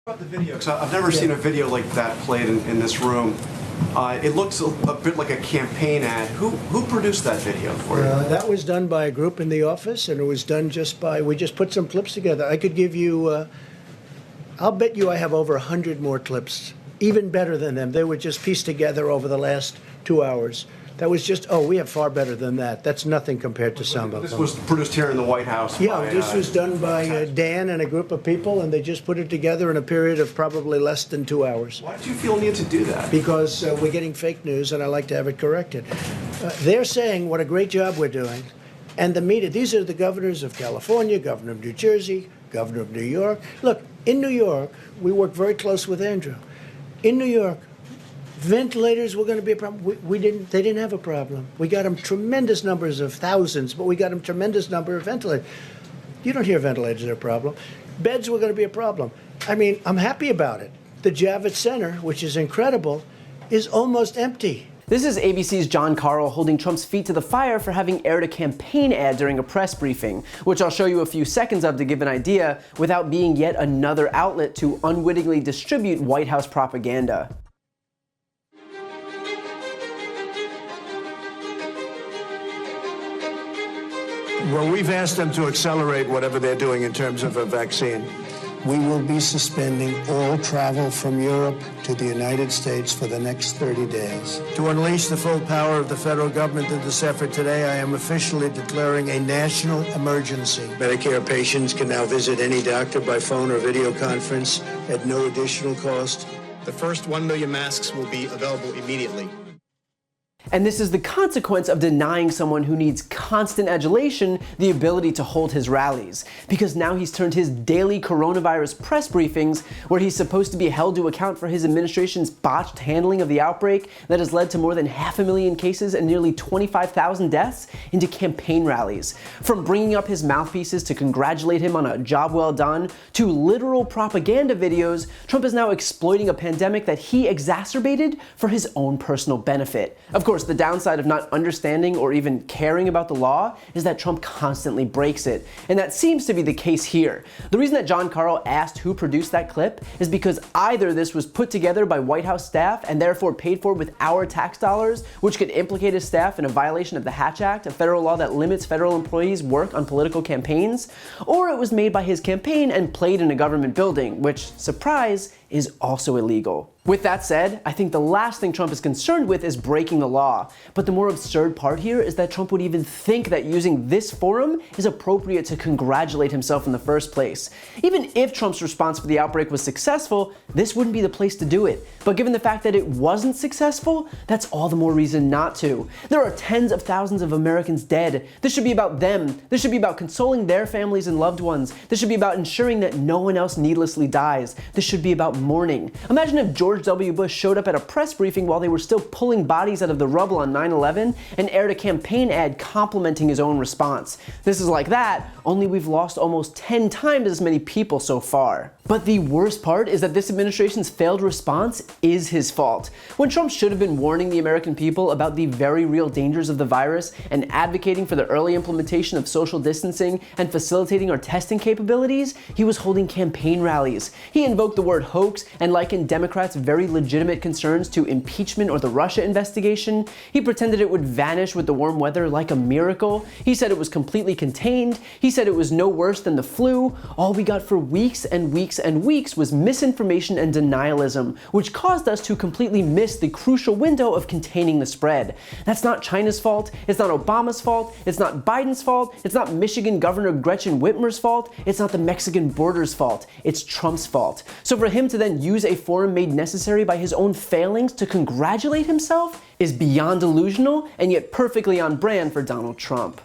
About the video, because I've never seen a video like that played in this room. It looks a bit like a campaign ad. Who produced that video for you? That was done by a group in the office, and it was done we just put some clips together. I could give you, I'll bet you I have over 100 more clips, even better than them. They were just pieced together over the last 2 hours. That was just, we have far better than that. That's nothing compared to some of them. This was produced here in the White House. Yeah, this was done by Dan and a group of people, and they just put it together in a period of probably less than 2 hours. Why did you feel need to do that? Because we're getting fake news, and I like to have it corrected. They're saying what a great job we're doing, and the media, these are the governors of California, governor of New Jersey, governor of New York. Look, in New York, we work very close with Andrew. In New York, ventilators were going to be a problem. They didn't have a problem. We got them tremendous numbers of thousands, but we got them tremendous number of ventilators. You don't hear ventilators are a problem. Beds were going to be a problem. I mean, I'm happy about it. The Javits Center, which is incredible, is almost empty. This is ABC's John Carl holding Trump's feet to the fire for having aired a campaign ad during a press briefing, which I'll show you a few seconds of to give an idea, without being yet another outlet to unwittingly distribute White House propaganda. Well, we've asked them to accelerate whatever they're doing in terms of a vaccine. We will be suspending all travel from Europe to the United States for the next 30 days. To unleash the full power of the federal government in this effort today, I am officially declaring a national emergency. Medicare patients can now visit any doctor by phone or video conference at no additional cost. The first 1 million masks will be available immediately. And this is the consequence of denying someone who needs constant adulation the ability to hold his rallies. Because now he's turned his daily coronavirus press briefings, where he's supposed to be held to account for his administration's botched handling of the outbreak that has led to more than 500,000 cases and nearly 25,000 deaths, into campaign rallies. From bringing up his mouthpieces to congratulate him on a job well done, to literal propaganda videos, Trump is now exploiting a pandemic that he exacerbated for his own personal benefit. Of course, the downside of not understanding or even caring about the law is that Trump constantly breaks it, and that seems to be the case here. The reason that John Carl asked who produced that clip is because either this was put together by White House staff and therefore paid for with our tax dollars, which could implicate his staff in a violation of the Hatch Act, a federal law that limits federal employees' work on political campaigns, or it was made by his campaign and played in a government building, which, surprise, is also illegal. With that said, I think the last thing Trump is concerned with is breaking the law. But the more absurd part here is that Trump would even think that using this forum is appropriate to congratulate himself in the first place. Even if Trump's response for the outbreak was successful, this wouldn't be the place to do it. But given the fact that it wasn't successful, that's all the more reason not to. There are tens of thousands of Americans dead. This should be about them. This should be about consoling their families and loved ones. This should be about ensuring that no one else needlessly dies. This should be about mourning. Imagine if George W. Bush showed up at a press briefing while they were still pulling bodies out of the rubble on 9/11 and aired a campaign ad complimenting his own response. This is like that, only we've lost almost 10 times as many people so far. But the worst part is that this administration's failed response is his fault. When Trump should have been warning the American people about the very real dangers of the virus and advocating for the early implementation of social distancing and facilitating our testing capabilities, he was holding campaign rallies. He invoked the word hoax and likened Democrats' very legitimate concerns to impeachment or the Russia investigation. He pretended it would vanish with the warm weather like a miracle. He said it was completely contained. He said it was no worse than the flu. All we got for weeks and weeks and weeks was misinformation and denialism, which caused us to completely miss the crucial window of containing the spread. That's not China's fault. It's not Obama's fault. It's not Biden's fault. It's not Michigan Governor Gretchen Whitmer's fault. It's not the Mexican border's fault. It's Trump's fault. So for him to then use a forum made necessary by his own failings to congratulate himself is beyond delusional and yet perfectly on brand for Donald Trump.